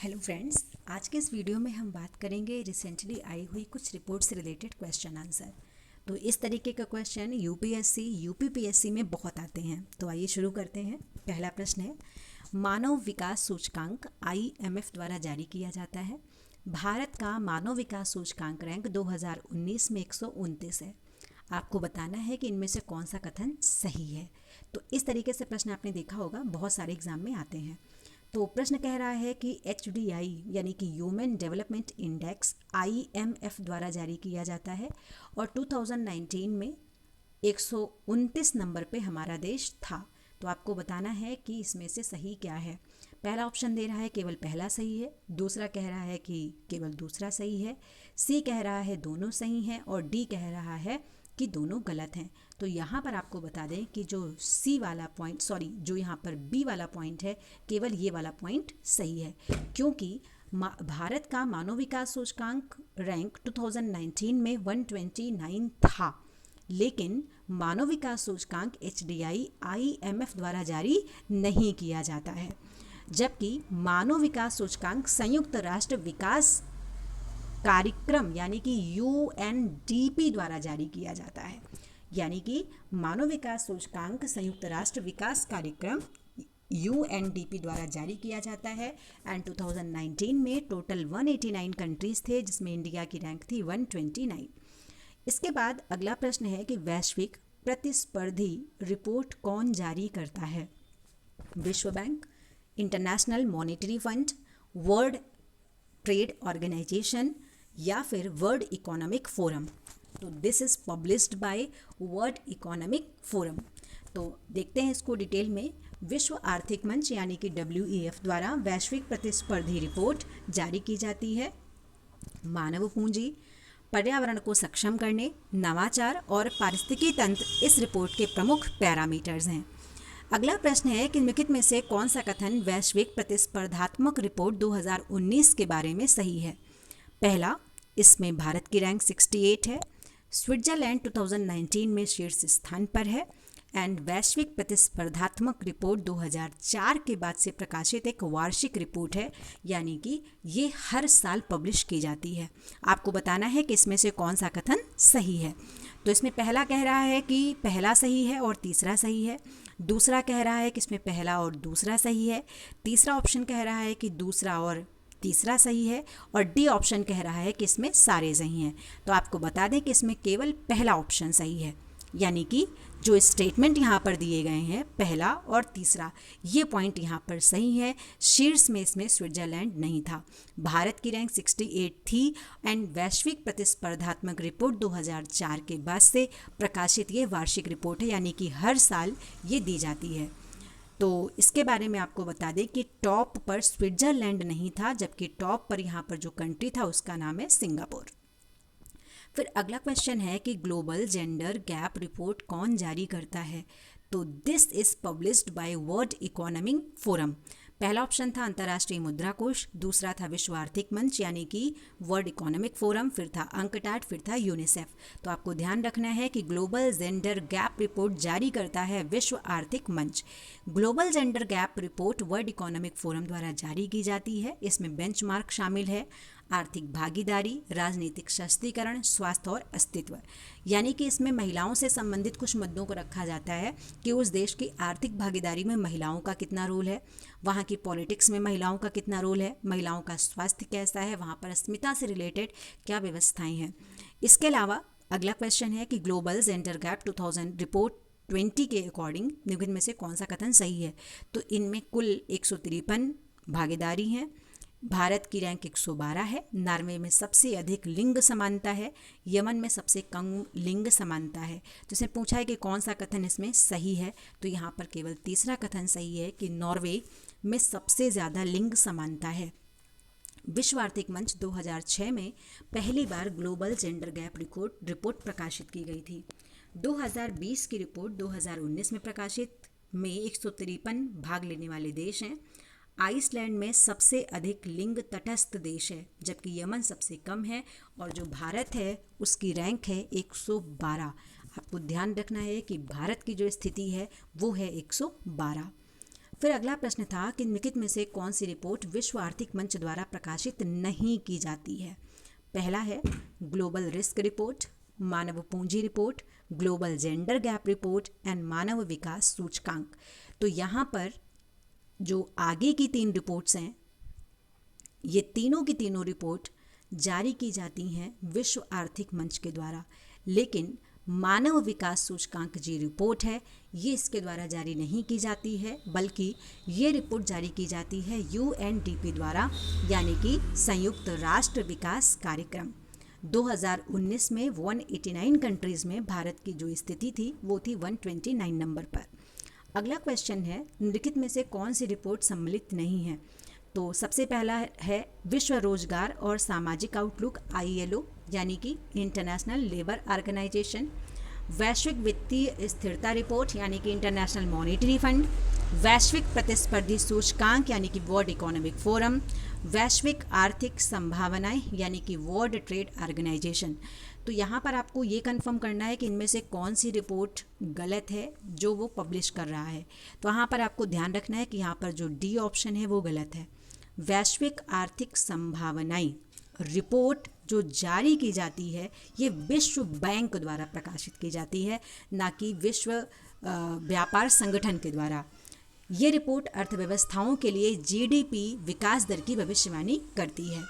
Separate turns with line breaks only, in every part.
Hello friends, आज के इस वीडियो में हम बात करेंगे रिसेंटली आई हुई कुछ रिपोर्ट से रिलेटेड क्वेश्चन आंसर। तो इस तरीके का क्वेश्चन यूपीएससी यूपीपीएससी में बहुत आते हैं। तो आइए शुरू करते हैं। पहला प्रश्न है, मानव विकास सूचकांक आईएमएफ द्वारा जारी किया जाता है। भारत का मानव विकास सूचकांक रैंक 2019 में 129 है। आपको बताना है कि इनमें से कौन सा कथन सही है। तो इस तरीके से प्रश्न आपने देखा होगा, बहुत सारे एग्जाम में आते हैं। तो प्रश्न कह रहा है कि HDI यानी कि ह्यूमन डेवलपमेंट इंडेक्स IMF द्वारा जारी किया जाता है और 2019 में 129 नंबर पे हमारा देश था। तो आपको बताना है कि इसमें से सही क्या है। पहला ऑप्शन दे रहा है केवल पहला सही है, दूसरा कह रहा है कि केवल दूसरा सही है, सी कह रहा है दोनों सही हैं और डी कह रहा है कि दोनों गलत हैं। तो यहाँ पर आपको बता दें कि जो जो यहाँ पर बी वाला पॉइंट है, केवल ये वाला पॉइंट सही है, क्योंकि भारत का मानव विकास सूचकांक रैंक 2019 में 129 था, लेकिन मानव विकास सूचकांक HDI IMF द्वारा जारी नहीं किया जाता है, जबकि मानव विकास सूचकांक संयुक्त राष्ट्र विकास कार्यक्रम यानी कि UNDP द्वारा जारी किया जाता है। यानी कि मानव विकास सूचकांक संयुक्त राष्ट्र विकास कार्यक्रम UNDP द्वारा जारी किया जाता है। एंड 2019 में टोटल 189 कंट्रीज थे, जिसमें इंडिया की रैंक थी 129। इसके बाद अगला प्रश्न है कि वैश्विक प्रतिस्पर्धी रिपोर्ट कौन जारी करता है? विश्व bank, international monetary fund, world trade organisation या फिर वर्ल्ड इकोनॉमिक फोरम। तो this is published by world economic forum. तो देखते हैं इसको डिटेल में। विश्व आर्थिक मंच यानी कि WEF द्वारा वैश्विक प्रतिस्पर्धी रिपोर्ट जारी की जाती है। मानव पूंजी, पर्यावरण को सक्षम करने, नवाचार और पारिस्थितिकी तंत्र इस रिपोर्ट के प्रमुख पैरामीटर्स हैं। अगला प्रश्न है कि निम्नलिखित में से कौन सा कथन वैश्विक प्रतिस्पर्धात्मक रिपोर्ट 2019 के बारे में सही है? पहला, इसमें भारत की रैंक 68 है। स्विट्जरलैंड 2019 में शीर्ष स्थान पर है। एंड वैश्विक प्रतिस्पर्धात्मक रिपोर्ट 2004 के बाद से प्रकाशित एक वार्षिक रिपोर्ट है, यानी कि ये हर साल पब्लिश की जाती है। आपको बताना है कि इसमें से कौन सा कथन सही है। तो इसमें पहला कह रहा है कि पहला सही है और तीसरा सही है। दूसरा कह रहा है कि इसमें पहला और दूसरा सही है। तीसरा ऑप्शन कह रहा है कि दूसरा और तीसरा सही है। और डी ऑप्शन कह रहा है कि इसमें सारे सही हैं। तो आपको बता दें कि इसमें केवल पहला ऑप्शन सही है, यानी कि जो स्टेटमेंट यहाँ पर दिए गए हैं पहला और तीसरा, ये पॉइंट यहाँ पर सही है। शीर्ष में इसमें स्विट्जरलैंड नहीं था। भारत की रैंक 68 थी। एंड वैश्विक प्रतिस्पर्धात्मक रिपोर्ट 2004 के बाद से प्रकाशित ये वार्षिक रिपोर्ट है, यानी कि हर साल ये दी जाती है। तो इसके बारे में आपको बता दें कि टॉप पर स्विट्जरलैंड नहीं था, जबकि टॉप पर यहाँ पर जो कंट्री था उसका नाम है सिंगापुर। फिर अगला क्वेश्चन है कि ग्लोबल जेंडर गैप रिपोर्ट कौन जारी करता है? तो this is published by world economic forum. पहला ऑप्शन था अंतर्राष्ट्रीय मुद्रा कोष, दूसरा था विश्व आर्थिक मंच यानी कि वर्ल्ड इकोनॉमिक फोरम, फिर था अंकटाड, फिर था यूनिसेफ। तो आपको ध्यान रखना है कि ग्लोबल जेंडर गैप रिपोर्ट जारी करता है विश्व आर्थिक मंच। Global gender gap report world economic forum द्वारा जारी की जाती है। इसमें बेंचमार्क शामिल है, आर्थिक भागीदारी, राजनीतिक सशक्तिकरण, स्वास्थ्य और अस्तित्व। यानी कि इसमें महिलाओं से संबंधित कुछ मुद्दों को रखा जाता है कि उस देश की आर्थिक भागीदारी में महिलाओं का कितना रोल है, वहाँ की पॉलिटिक्स में महिलाओं का कितना रोल है, महिलाओं का स्वास्थ्य कैसा है, वहाँ पर अस्मिता से रिलेटेड क्या व्यवस्थाएं हैं। इसके अलावा अगला क्वेश्चन है कि ग्लोबल जेंडर गैप 2000 रिपोर्ट 20 के अकॉर्डिंग निम्नलिखित में से कौन सा कथन सही है? तो इनमें कुल 153 भागीदारी हैं। भारत की रैंक 112 है। नॉर्वे में सबसे अधिक लिंग समानता है, यमन में सबसे कम लिंग समानता है। तो इसमें पूछा है कि कौन सा कथन इसमें सही है? तो यहाँ पर केवल तीसरा कथन सही है कि नॉर्वे में सबसे ज़्यादा लिंग समानता है। विश्व आर्थिक मंच 2006 में पहली बार ग्लोबल जेंडर गैप रिपोर्ट प्रकाशित की गई थी। 2020 की रिपोर्ट 2019 में प्रकाशित में 153 भाग लेने वाले देश हैं। आइसलैंड में सबसे अधिक लिंग तटस्थ देश है, जबकि यमन सबसे कम है और जो भारत है उसकी रैंक है 112। आपको ध्यान रखना है कि भारत की जो स्थिति है वो है 112। फिर अगला प्रश्न था कि निम्नलिखित में से कौन सी रिपोर्ट विश्व आर्थिक मंच द्वारा प्रकाशित नहीं की जाती है। पहला है ग्लोबल रिस्क रिपोर्ट, मानव पूंजी रिपोर्ट, global gender gap report and मानव विकास सूचकांक। तो यहाँ पर जो आगे की 3 रिपोर्ट्स हैं, ये तीनों की तीनों रिपोर्ट जारी की जाती हैं विश्व आर्थिक मंच के द्वारा, लेकिन मानव विकास सूचकांक जी रिपोर्ट है ये इसके द्वारा जारी नहीं की जाती है, बल्कि ये रिपोर्ट जारी की जाती है UNDP द्वारा, यानी कि संयुक्त राष्ट्र विकास कार्यक्रम। 2019 में 189 कंट्रीज़ में भारत की जो स्थिति थी वो थी 129 नंबर पर। अगला क्वेश्चन है निम्नलिखित में से कौन सी रिपोर्ट सम्मिलित नहीं है। तो सबसे पहला है विश्व रोजगार और सामाजिक आउटलुक ILO, यानी कि इंटरनेशनल लेबर ऑर्गेनाइजेशन, वैश्विक वित्तीय स्थिरता रिपोर्ट यानी कि इंटरनेशनल मॉनेटरी फंड, वैश्विक प्रतिस्पर्धी सूचकांक यानी कि वर्ल्ड इकोनॉमिक फोरम, वैश्विक आर्थिक संभावनाएं यानी कि वर्ल्ड ट्रेड ऑर्गेनाइजेशन। तो यहाँ पर आपको ये कंफर्म करना है कि इनमें से कौन सी रिपोर्ट गलत है जो वो पब्लिश कर रहा है। तो यहाँ पर आपको ध्यान रखना है कि यहाँ पर जो D ऑप्शन है वो गलत है। वैश्विक आर्थिक संभावनाएं रिपोर्ट जो जारी की जाती है ये विश्व बैंक द्वारा प्रकाशित की जाती है, ना कि विश्व व्यापार संगठन के द्वारा। ये रिपोर्ट अर्थव्यवस्थाओं के लिए GDP विकास दर की भविष्यवाणी करती है।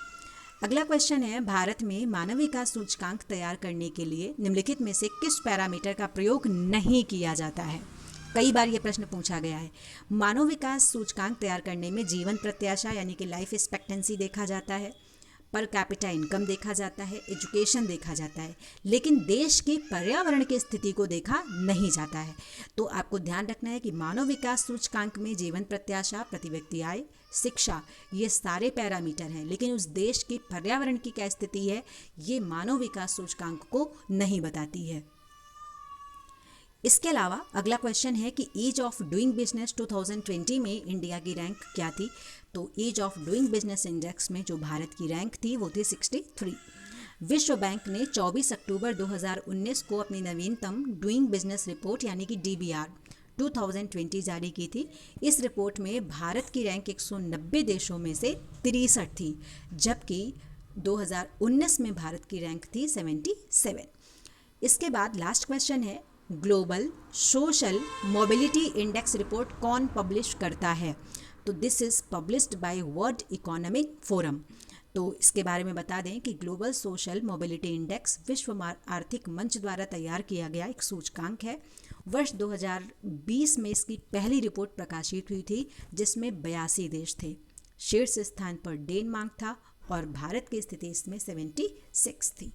अगला क्वेश्चन है भारत में मानव विकास सूचकांक तैयार करने के लिए निम्नलिखित में से किस पैरामीटर का प्रयोग नहीं किया जाता है। कई बार ये प्रश्न पूछा गया है। मानव विकास सूचकांक तैयार करने में जीवन प्रत्याशा यानी कि लाइफ एक्सपेक्टेंसी देखा जाता है, पर कैपिटा इनकम देखा जाता है, एजुकेशन देखा जाता है, लेकिन देश की पर्यावरण की स्थिति को देखा नहीं जाता है। तो आपको ध्यान रखना है कि मानव विकास सूचकांक में जीवन प्रत्याशा, प्रति व्यक्ति आय, शिक्षा ये सारे पैरामीटर हैं, लेकिन उस देश की पर्यावरण की क्या स्थिति है ये मानव विकास सूचकांक को नहीं बताती है। इसके अलावा अगला क्वेश्चन है कि ईज ऑफ डूइंग बिजनेस 2020 में इंडिया की रैंक क्या थी। तो ease of doing business index में जो भारत की रैंक थी वो थी 63। विश्व बैंक ने 24 अक्टूबर 2019 को अपनी नवीनतम डूइंग बिजनेस रिपोर्ट यानी कि DBR 2020 जारी की थी। इस रिपोर्ट में भारत की रैंक 190 देशों में से 63 थी, जबकि 2019 में भारत की रैंक थी 77। इसके बाद लास्ट क्वेश्चन है global social mobility index report कौन पब्लिश करता है। तो this is published by world economic forum. तो इसके बारे में बता दें कि ग्लोबल सोशल मोबिलिटी इंडेक्स विश्व आर्थिक मंच द्वारा तैयार किया गया एक सूचकांक है। वर्ष 2020 में इसकी पहली रिपोर्ट प्रकाशित हुई थी जिसमें 82 देश थे। शीर्ष स्थान पर डेनमार्क था और भारत की स्थिति इसमें 76 थी।